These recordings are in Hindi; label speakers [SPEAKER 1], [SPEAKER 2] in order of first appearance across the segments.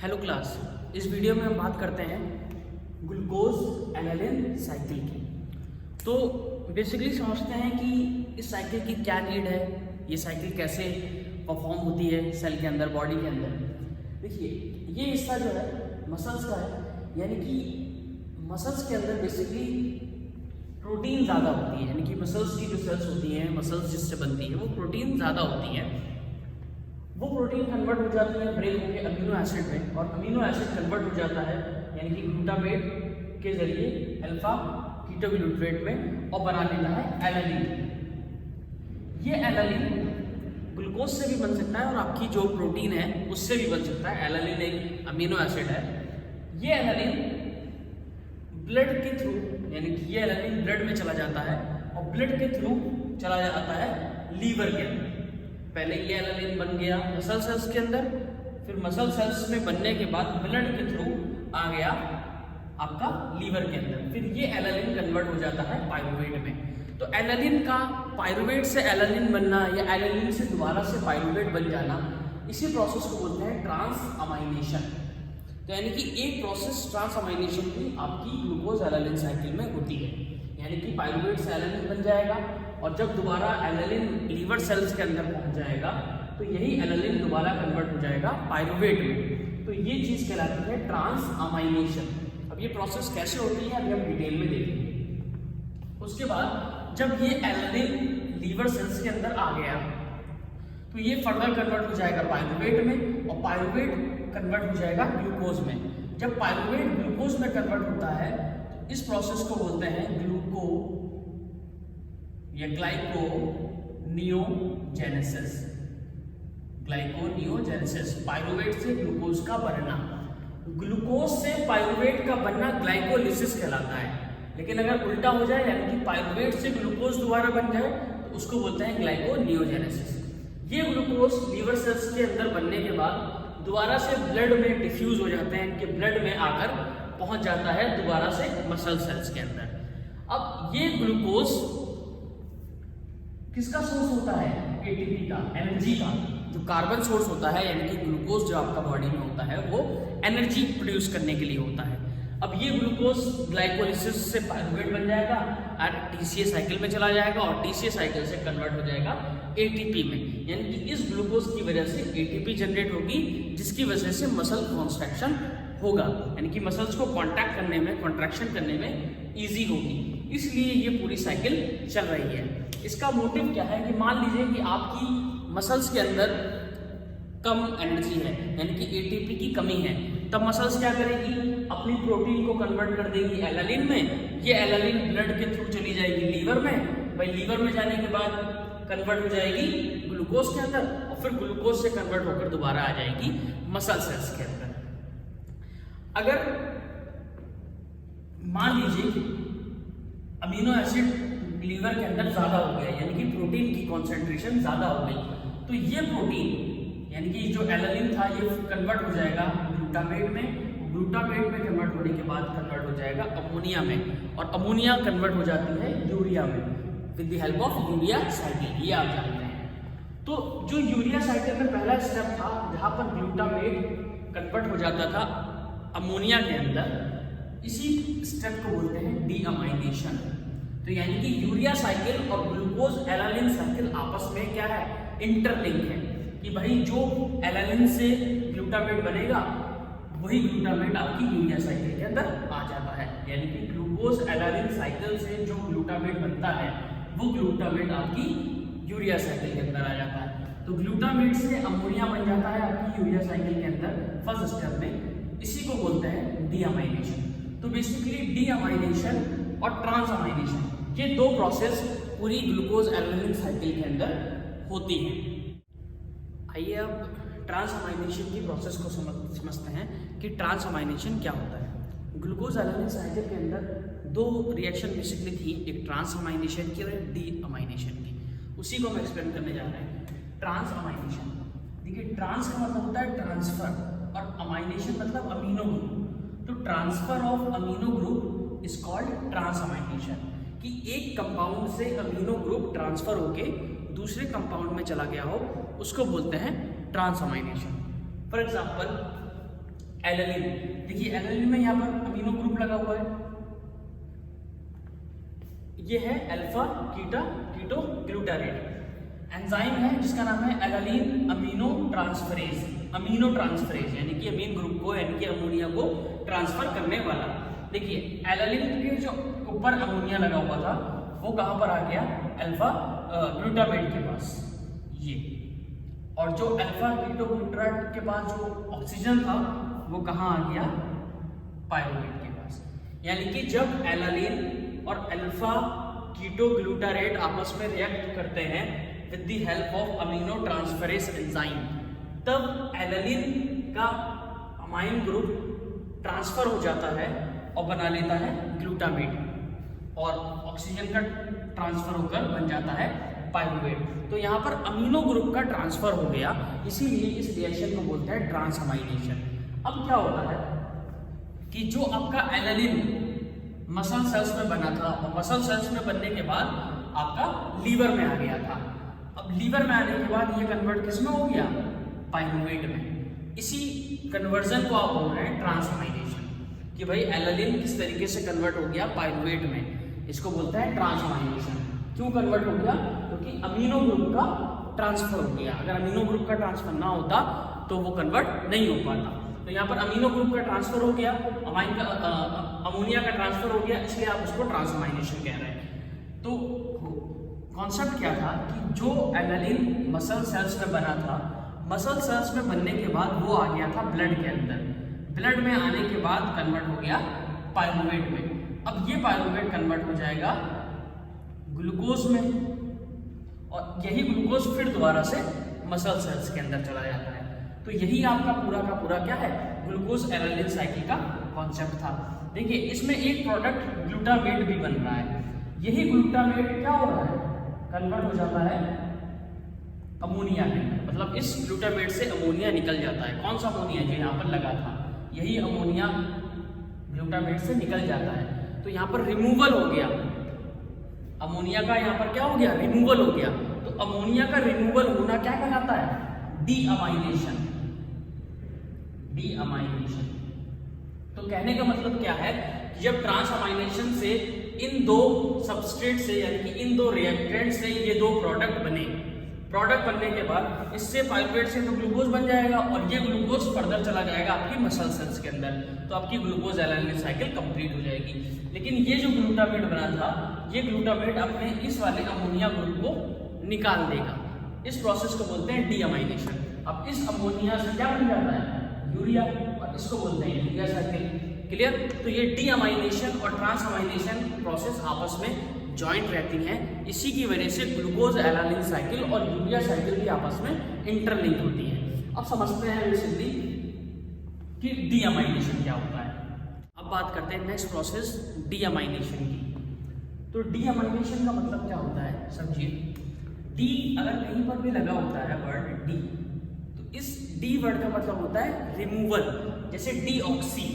[SPEAKER 1] हेलो क्लास, इस वीडियो में हम बात करते हैं ग्लूकोज एनालिन साइकिल की। तो बेसिकली समझते हैं कि इस साइकिल की क्या नीड है, ये साइकिल कैसे परफॉर्म होती है सेल के अंदर, बॉडी के अंदर। देखिए, ये हिस्सा जो है मसल्स का है, यानी कि मसल्स के अंदर बेसिकली प्रोटीन ज़्यादा होती है, यानी कि मसल्स की जो सेल्स होती हैं, मसल्स जिससे बनती है वो प्रोटीन ज़्यादा होती है। वो प्रोटीन कन्वर्ट हो जाती है ब्रेक होकर अमीनो एसिड में, और अमीनो एसिड कन्वर्ट हो जाता है यानी कि ग्लूटामेट के जरिए अल्फा कीटोन्यूट्रिएंट में और बना लेता है एलानिन। ये एलानिन ग्लूकोज से भी बन सकता है और आपकी जो प्रोटीन है उससे भी बन सकता है। एलानिन एक अमीनो एसिड है। ये एलानिन ब्लड के थ्रू, यानी कि ये एलानिन ब्लड में चला जाता है और ब्लड के थ्रू चला जाता है लीवर के अंदर। पहले ये एलानिन बन गया मसल सेल्स के अंदर, फिर मसल सेल्स में बनने के बाद ब्लड के थ्रू आ गया आपका लीवर के अंदर, फिर ये एलानिन कन्वर्ट हो जाता है पायरुवेट में। तो एलानिन का पायरुवेट से एलानिन बनना या एलानिन से दोबारा से पायरुवेट बन जाना, इसी प्रोसेस को बोलते हैं ट्रांसअमाइनेशन। तो यानी कि एक प्रोसेस ट्रांसअमाइनेशन की आपकी ग्लूकोज एलानिन साइकिल में होती है, यानी कि पायरुवेट से एलानिन बन जाएगा और जब दोबारा एलानिन लीवर सेल्स के अंदर पहुंच जाएगा तो यही एलानिन दोबारा कन्वर्ट हो जाएगा पायरुवेट में। तो ये चीज़ कहलाती है ट्रांसअमाइनेशन। अब ये प्रोसेस कैसे होती है अभी हम डिटेल में देखेंगे। उसके बाद जब ये एलानिन लीवर सेल्स के अंदर आ गया तो ये फर्दर कन्वर्ट हो जाएगा पायरुवेट में, और पायरुवेट कन्वर्ट हो जाएगा ग्लूकोज में। जब पायरुवेट ग्लूकोज में कन्वर्ट होता है तो इस प्रोसेस को बोलते हैं ग्लूको या ग्लाइकोनियोजेनेसिस। ग्लाइकोनियोजेनेसिस, पायरुवेट से ग्लूकोज का बनना। ग्लूकोज से पायरुवेट का बनना ग्लाइकोलिसिस कहलाता है। लेकिन अगर उल्टा हो जाए, यानी कि पायरुवेट से ग्लूकोज दोबारा बन जाए, तो उसको बोलते हैं ग्लाइकोनियोजेनेसिस। ये ग्लूकोज लीवर सेल्स के अंदर बनने के बाद दोबारा से ब्लड में डिफ्यूज हो जाते हैं, इनके ब्लड में आकर पहुंच जाता है दोबारा से मसल सेल्स के अंदर। अब ये ग्लूकोज किसका सोर्स होता है? एटीपी का, एनर्जी का। जो कार्बन सोर्स होता है, यानी कि ग्लूकोज जो आपका बॉडी में होता है वो एनर्जी प्रोड्यूस करने के लिए होता है। अब ये ग्लूकोज ग्लाइकोलिसिस से पायरुवेट बन जाएगा और टीसीए साइकिल में चला जाएगा, और टीसीए साइकिल से कन्वर्ट हो जाएगा एटीपी में। यानी कि इस ग्लूकोज की वजह से एटीपी जनरेट होगी, जिसकी वजह से मसल कॉन्ट्रैक्शन होगा, यानी कि मसल्स को कॉन्ट्रैक्ट करने में, कॉन्ट्रैक्शन करने में ईजी होगी। इसलिए ये पूरी साइकिल चल रही है। इसका मोटिव क्या है कि मान लीजिए कि आपकी मसल्स के अंदर कम एनर्जी है, यानी कि एटीपी की कमी है, तब मसल्स क्या करेगी? अपनी प्रोटीन को कन्वर्ट कर देगी एलानिन में। ये एलानिन ब्लड के थ्रू चली जाएगी लीवर में, भाई लीवर में जाने के बाद कन्वर्ट हो जाएगी ग्लूकोज के अंदर, और फिर ग्लूकोज से कन्वर्ट होकर दोबारा आ जाएगी मसल सेल्स के अंदर। अगर मान लीजिए अमीनो एसिड लीवर के अंदर ज्यादा हो गया, यानी कि प्रोटीन की कॉन्सेंट्रेशन ज्यादा हो गई, तो ये प्रोटीन यानी कि जो एलानिन था ये कन्वर्ट हो जाएगा ग्लूटामेट में। ग्लूटामेट में कन्वर्ट होने के बाद कन्वर्ट हो जाएगा अमोनिया में, और अमोनिया कन्वर्ट हो जाती है यूरिया में with the help of urea cycle. ये आप जानते हैं। तो जो यूरिया साइकिल में पहला स्टेप था, जहां पर ग्लूटामेट कन्वर्ट हो जाता था अमोनिया के अंदर, इसी स्टेप को बोलते हैं डीअमाइनेशन। तो यानी कि यूरिया साइकिल और ग्लूकोज एलानिन साइकिल आपस में क्या है? इंटरलिंक है, कि भाई जो एलानिन से ग्लूटामेट बनेगा वही ग्लूटामेट आपकी यूरिया साइकिल के अंदर आ जाता है। यानी कि ग्लूकोज एलानिन साइकिल से जो ग्लूटामेट बनता है वो ग्लूटामेट आपकी यूरिया साइकिल के अंदर आ जाता है। तो ग्लूटामेट से अमोनिया बन जाता है आपकी यूरिया साइकिल के अंदर फर्स्ट स्टेप में। इसी को बोलते हैं डीअमाइनेशन। तो बेसिकली डीअमाइनेशन और ट्रांसअमाइनेशन, ये दो प्रोसेस पूरी ग्लूकोज एलानिन साइकिल के अंदर होती हैं। आइए अब ट्रांसअमाइनेशन की प्रोसेस को समझते हैं कि ट्रांसअमाइनेशन क्या होता है। ग्लूकोज एलानिन साइकिल के अंदर दो रिएक्शन बेसिकली थी, एक ट्रांसअमाइनेशन की और एक डीअमाइनेशन की। उसी को हम एक्सप्लेन करने जा रहे हैं। ट्रांसअमाइनेशन, देखिए ट्रांस का मतलब होता है ट्रांसफर, और अमाइनेशन मतलब अमीनो ग्रुप। तो transfer of amino group is called transamination, कि एक कंपाउंड से अमीनो ग्रुप ट्रांसफर होके दूसरे कंपाउंड में चला गया हो, उसको बोलते हैं ट्रांसअमाइनेशन। For example alanine. देखिए एलानिन में यहाँ पर अमीनो ग्रुप लगा हुआ है, ये है अल्फा कीटो ग्लूटारेट। एंजाइम है जिसका नाम है एलानिन अमीनो ट्रांसफरेज यानी कि अमीन ग्रुप को यानी कि अमोनिया को ट्रांसफर करने वाला। देखिए एलानिन के जो ऊपर अमोनिया लगा हुआ था वो कहां पर आ गया, अल्फा ग्लूटामेट के पास ये, और जो अल्फा कीटो ग्लूटारेट के पास जो ऑक्सीजन था वो कहां आ गया, पायरुवेट के पास। यानी कि जब एलानिन और अल्फा कीटो ग्लूटारेट आपस में रिएक्ट करते हैं with the help of amino transferase enzyme, तब एलानिन का अमाइन ग्रुप ट्रांसफर हो जाता है और बना लेता है ग्लूटामेट, और ऑक्सीजन का ट्रांसफर होकर बन जाता है पायरुवेट। तो यहाँ पर अमीनो ग्रुप का ट्रांसफर हो गया, इसीलिए इस रिएक्शन को बोलते हैं ट्रांसअमाइनेशन। अब क्या होता है कि जो आपका एलानिन मसल सेल्स में बना था और मसल सेल्स में बनने के बाद आपका लीवर में आ गया था, अब लीवर में आने के बाद ये कन्वर्ट किसमें हो गया, पायरुवेट में। इसी कन्वर्जन को आप बोल रहे हैं ट्रांसअमाइनेशन, कि भाई एलानिन किस तरीके से कन्वर्ट हो गया पायरुवेट में, इसको बोलते हैं ट्रांसअमाइनेशन। क्यों कन्वर्ट हो गया, क्योंकि अमीनो ग्रुप का ट्रांसफर हो गया। अगर अमीनो ग्रुप का ट्रांसफर ना होता तो वो कन्वर्ट नहीं हो पाता। तो यहाँ पर अमीनो ग्रुप का ट्रांसफर हो गया, अमोनिया का ट्रांसफर हो गया, इसलिए आप उसको ट्रांसअमाइनेशन कह रहे हैं। तो कॉन्सेप्ट क्या था कि जो एलानिन मसल सेल्स में बना था, मसल सेल्स में बनने के बाद वो आ गया था ब्लड के अंदर, ब्लड में आने के बाद कन्वर्ट हो गया पायरुवेट में। अब ये पायरुवेट कन्वर्ट हो जाएगा ग्लूकोज में, और यही ग्लूकोज फिर दोबारा से मसल सेल्स के अंदर चला जाता है। तो यही आपका पूरा का पूरा क्या है, ग्लूकोज एलानिन साइकिल का कॉन्सेप्ट था। देखिए इसमें एक प्रोडक्ट ग्लूटामेट भी बन रहा है, यही ग्लूटामेट क्या हो रहा है, कन्वर्ट हो जाता है अमोनिया में, मतलब इस ग्लूटामेट से अमोनिया निकल जाता है। कौन सा अमोनिया, जो यहाँ पर लगा था, यही अमोनिया ग्लूटामेट से निकल जाता है। तो यहाँ पर रिमूवल हो गया अमोनिया का, यहाँ पर क्या हो गया, रिमूवल हो गया। तो अमोनिया का रिमूवल होना क्या कहलाता है, डीअमाइनेशन। डीअमाइनेशन तो कहने का मतलब क्या है कि जब ट्रांसअमाइनेशन से इन दो सबस्ट्रेट से यानी कि इन दो रिएक्टेंट से ये दो प्रोडक्ट बने, प्रोडक्ट बनने के बाद इससे पायरुवेट से तो ग्लूकोज बन जाएगा और ये ग्लूकोज फर्दर चला जाएगा आपकी मसल सेल्स के अंदर, तो आपकी ग्लूकोज एलानिन साइकिल कंप्लीट हो जाएगी। लेकिन ये जो ग्लूटामेट बना था, ये ग्लूटामेट अपने इस वाले अमोनिया ग्रुप को निकाल देगा। इस प्रोसेस को बोलते हैं डीअमाइनेशन। अब इस अमोनिया से क्या बन जाता है, यूरिया, और इसको बोलते हैं यूरिया साइकिल। क्लियर। तो ये डीअमाइनेशन और ट्रांसअमाइनेशन प्रोसेस आपस में जॉइंट रहती हैं, इसी की वजह से ग्लूकोज एलानिन साइकिल और यूरिया साइकिल भी आपस में इंटरलिंक होती हैं। अब समझते हैं बेसिकली कि डीअमाइनेशन क्या होता है। अब बात करते हैं नेक्स्ट प्रोसेस डीअमाइनेशन की। तो डीअमाइनेशन का मतलब क्या होता है, समझिए डी अगर कहीं पर भी लगा होता है वर्ड डी, तो इस डी वर्ड का मतलब होता है रिमूवल। जैसे डीऑक्सी,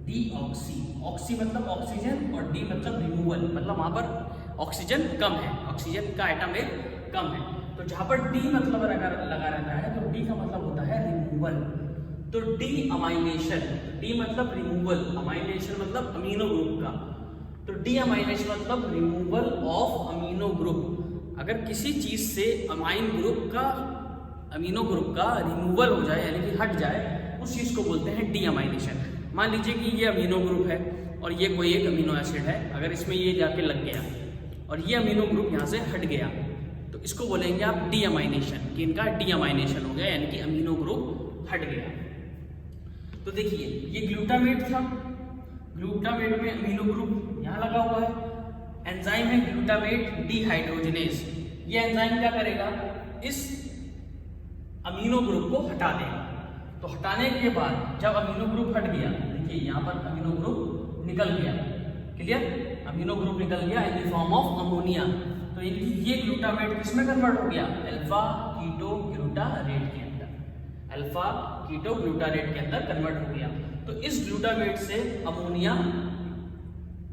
[SPEAKER 1] डीऑक्सी, ऑक्सी मतलब ऑक्सीजन और डी मतलब रिमूवल, मतलब वहां पर ऑक्सीजन कम है, ऑक्सीजन का एटम एक कम है। तो जहां पर डी मतलब लगा रहता है तो डी का मतलब होता है रिमूवल। तो डीअमाइनेशन, डी मतलब रिमूवल, अमाइनेशन मतलब अमीनो ग्रुप का, तो डीअमाइनेशन मतलब रिमूवल ऑफ अमीनो ग्रुप। अगर किसी चीज से अमाइन ग्रुप का, अमीनो ग्रुप का रिमूवल हो जाए यानी कि हट जाए, उस चीज को बोलते हैं डीअमाइनेशन। मान लीजिए कि ये अमीनो ग्रुप है और ये कोई एक अमीनो एसिड है, अगर इसमें ये जाके लग गया और ये अमीनो ग्रुप यहाँ से हट गया, तो इसको बोलेंगे आप डीअमाइनेशन, कि इनका डीअमाइनेशन हो गया यानी कि अमीनो ग्रुप हट गया। तो देखिए ये ग्लूटामेट था, ग्लूटामेट में अमीनो ग्रुप यहाँ लगा हुआ है, एंजाइम है ग्लूटामेट डीहाइड्रोजिनेज। ये एंजाइम क्या करेगा, इस अमीनो ग्रुप को हटा देगा। तो हटाने के बाद जब अमीनो ग्रुप हट गया, देखिए यहाँ पर अमीनो ग्रुप निकल गया, क्लियर, अमीनो ग्रुप निकल गया in the form of ammonia. तो ये ग्लूटामेट किसमें कन्वर्ट हो गया, अल्फा कीटो ग्लूटारेट के अंदर, अल्फा कीटो ग्लूटारेट के अंदर कन्वर्ट हो गया। तो इस ग्लूटामेट से अमोनिया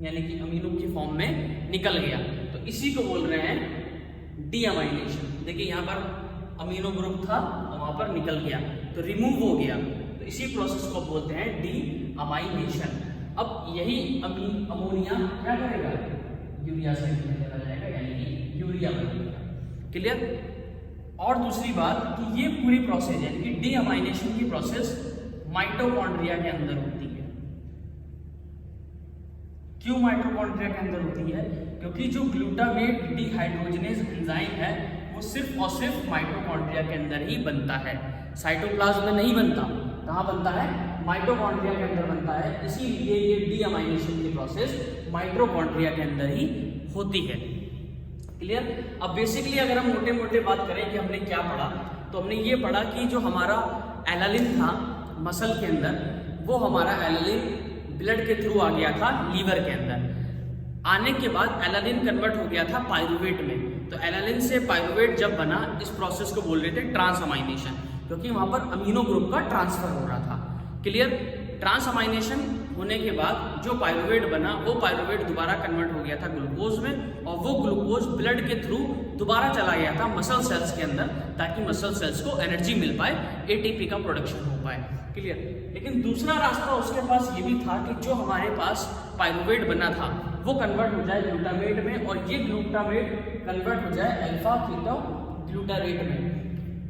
[SPEAKER 1] यानी कि अमीनो की फॉर्म में निकल गया, तो इसी को बोल रहे हैं डीअमाइनेशन। देखिए यहाँ पर अमीनो ग्रुप था और वहां पर निकल गया, तो रिमूव हो गया, तो इसी प्रोसेस को बोलते हैं डी अमाइनेशन। अब यही अमोनिया क्या करेगा, यूरिया साइकिल में चला जाएगा, यानी कि यूरिया बनेगा। क्लियर। और दूसरी बात कि ये पूरी प्रोसेस यानी कि डी अमाइनेशन की प्रोसेस माइटोकॉन्ड्रिया के अंदर होती है। क्यों माइटोकॉन्ड्रिया के अंदर होती है? क्योंकि जो ग्लूटामेट डिहाइड्रोजनेज एंजाइम है वो सिर्फ और सिर्फ माइटोकॉन्ड्रिया के अंदर ही बनता है, साइटोप्लाज्म में नहीं बनता। कहाँ बनता है? माइटोकॉन्ड्रिया के अंदर बनता है। इसीलिए ये डीअमाइनेशन की प्रोसेस माइटोकॉन्ड्रिया के अंदर ही होती है। क्लियर। अब बेसिकली अगर हम मोटे मोटे बात करें कि हमने क्या पढ़ा, तो हमने ये पढ़ा कि जो हमारा एलानिन था मसल के अंदर, वो हमारा एलानिन ब्लड के थ्रू आ गया था लीवर के अंदर। आने के बाद एलानिन कन्वर्ट हो गया था पायरुवेट में। तो एलानिन से पायरुवेट जब बना, इस प्रोसेस को बोल रहे थे ट्रांसअमाइनेशन, क्योंकि वहां पर अमीनो ग्रुप का ट्रांसफर हो रहा था। क्लियर। ट्रांसअमाइनेशन होने के बाद जो पायरुवेट बना, वो पायरुवेट दोबारा कन्वर्ट हो गया था ग्लूकोज में, और वो ग्लूकोज ब्लड के थ्रू दोबारा चला गया था मसल सेल्स के अंदर, ताकि मसल सेल्स को एनर्जी मिल पाए, एटीपी का प्रोडक्शन हो पाए। क्लियर। लेकिन दूसरा रास्ता उसके पास ये भी था कि जो हमारे पास पायरुवेट बना था वो कन्वर्ट हो जाए ग्लूटामेट में, और ये ग्लूटामेट कन्वर्ट हो जाए अल्फा कीटो ग्लूटारेट में।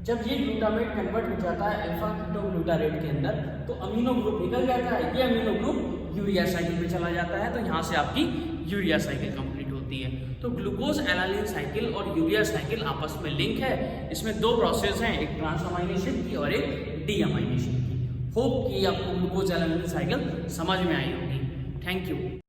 [SPEAKER 1] जब ये ग्लूटामेट कन्वर्ट हो जाता है अल्फा कीटो ग्लूटारेट के अंदर, तो अमीनो ग्रुप निकल जाता है। ये अमीनो ग्रुप यूरिया साइकिल पे चला जाता है, तो यहाँ से आपकी यूरिया साइकिल कंप्लीट होती है। तो ग्लूकोज एलानिन साइकिल और यूरिया साइकिल आपस में लिंक है। इसमें दो प्रोसेस हैं, एक ट्रांसअमाइनेशन की और एक डीअमाइनेशन की। होप कि आपको ग्लूकोज एलानिन साइकिल समझ में आई होगी। Thank you.